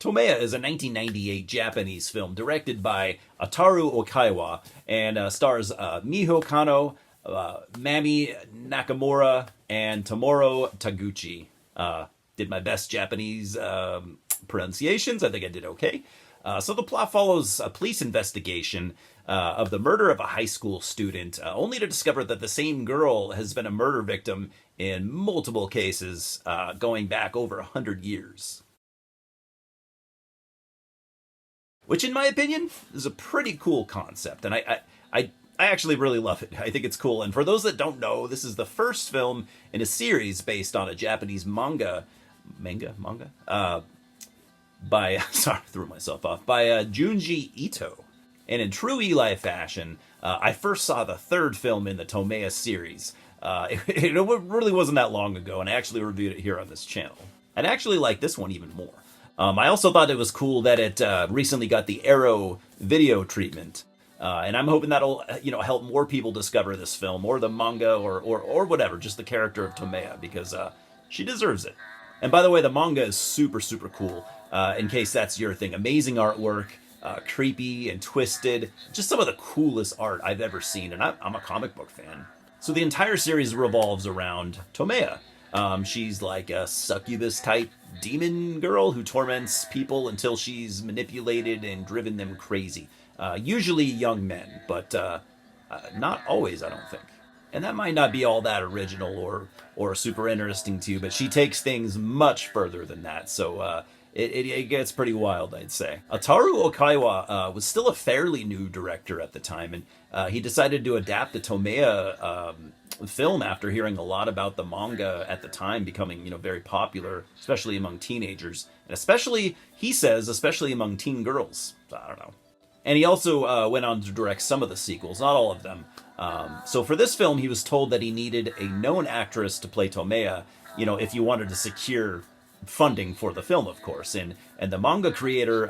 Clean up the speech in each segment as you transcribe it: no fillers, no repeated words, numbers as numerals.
Tomie is a 1998 Japanese film directed by Ataru Oikawa and stars Miho Kanno, Mami Nakamura, and Tomoro Taguchi. Did my best Japanese pronunciations. I think I did okay. So the plot follows a police investigation of the murder of a high school student, only to discover that the same girl has been a murder victim in multiple cases going back over 100 years. Which, in my opinion, is a pretty cool concept, and I actually really love it. I think it's cool, and for those that don't know, this is the first film in a series based on a Japanese manga by sorry, threw myself off, by Junji Ito. And in true Eli fashion, I first saw the third film in the Tomie series. It really wasn't that long ago, and I actually reviewed it here on this channel. And I actually like this one even more. I also thought it was cool that it recently got the Arrow video treatment. And I'm hoping that'll help more people discover this film, or the manga, or whatever, just the character of Tomie, because she deserves it. And by the way, the manga is super, super cool, in case that's your thing. Amazing artwork, creepy and twisted, just some of the coolest art I've ever seen, and I'm a comic book fan. So the entire series revolves around Tomie. She's like a succubus-type demon girl who torments people until she's manipulated and driven them crazy. Usually young men, but not always, I don't think. And that might not be all that original or super interesting to you, but she takes things much further than that, so it gets pretty wild, I'd say. Ataru Oikawa was still a fairly new director at the time, and he decided to adapt the Tomie film after hearing a lot about the manga at the time becoming, very popular, especially among teenagers, and especially, he says, especially among teen girls. I don't know. And he also went on to direct some of the sequels, not all of them. So for this film, he was told that he needed a known actress to play Tomie, if you wanted to secure funding for the film, of course. And the manga creator,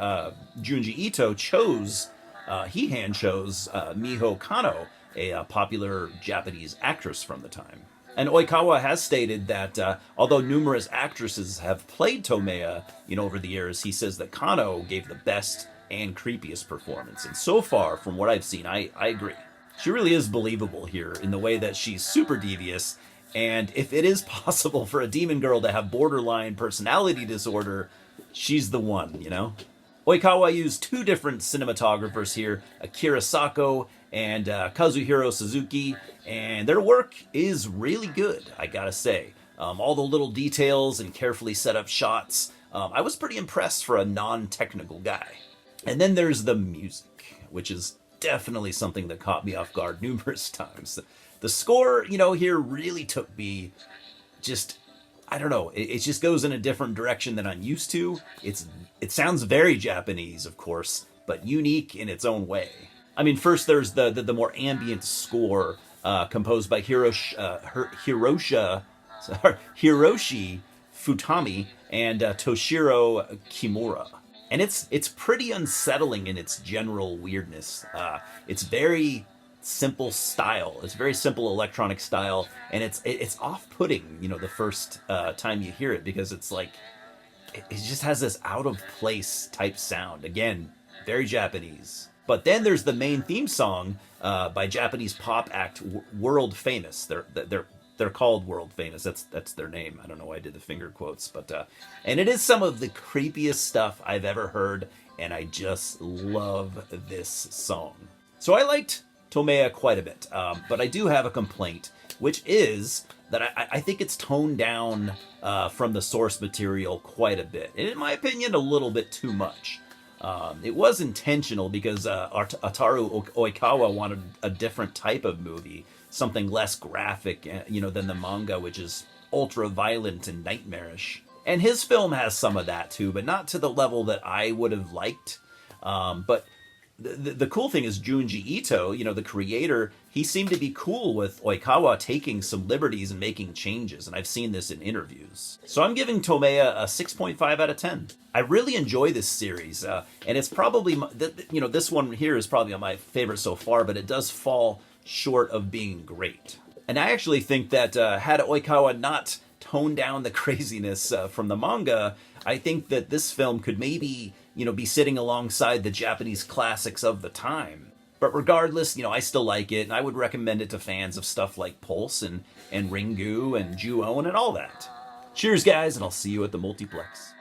Junji Ito, hand chose Miho Kanno, a popular Japanese actress from the time. And Oikawa has stated that although numerous actresses have played Tomie, over the years, he says that Kanno gave the best and creepiest performance. And so far, from what I've seen, I agree. She really is believable here in the way that she's super devious, and if it is possible for a demon girl to have borderline personality disorder, she's the one, Oikawa used two different cinematographers here, Akira Sako and Kazuhiro Suzuki, and their work is really good, I gotta say. All the little details and carefully set up shots, I was pretty impressed for a non-technical guy. And then there's the music, which is definitely something that caught me off guard numerous times. The score, here really took me I don't know, it just goes in a different direction than I'm used to. It sounds very Japanese, of course, but unique in its own way. I mean, first there's the more ambient score composed by Hiroshi Futami and Toshiro Kimura. And it's pretty unsettling in its general weirdness. It's very simple style. It's very simple electronic style, and it's off-putting, the first time you hear it, because it's like it just has this out-of-place type sound. Again, very Japanese. But then there's the main theme song by Japanese pop act World Famous. They're called World Famous. That's their name. I don't know why I did the finger quotes, but and it is some of the creepiest stuff I've ever heard, and I just love this song. So I liked Tomie quite a bit, but I do have a complaint, which is that I think it's toned down from the source material quite a bit, and in my opinion, a little bit too much. It was intentional because Ataru Oikawa wanted a different type of movie, something less graphic, than the manga, which is ultra-violent and nightmarish. And his film has some of that too, but not to the level that I would have liked. But the cool thing is Junji Ito, the creator, he seemed to be cool with Oikawa taking some liberties and making changes, and I've seen this in interviews. So I'm giving Tomie a 6.5 out of 10. I really enjoy this series, and it's probably, this one here is probably my favorite so far, but it does fall short of being great. And I actually think that had Oikawa not tone down the craziness from the manga, I think that this film could maybe, be sitting alongside the Japanese classics of the time. But regardless, I still like it, and I would recommend it to fans of stuff like Pulse and Ringu and Ju-On and all that. Cheers, guys, and I'll see you at the multiplex.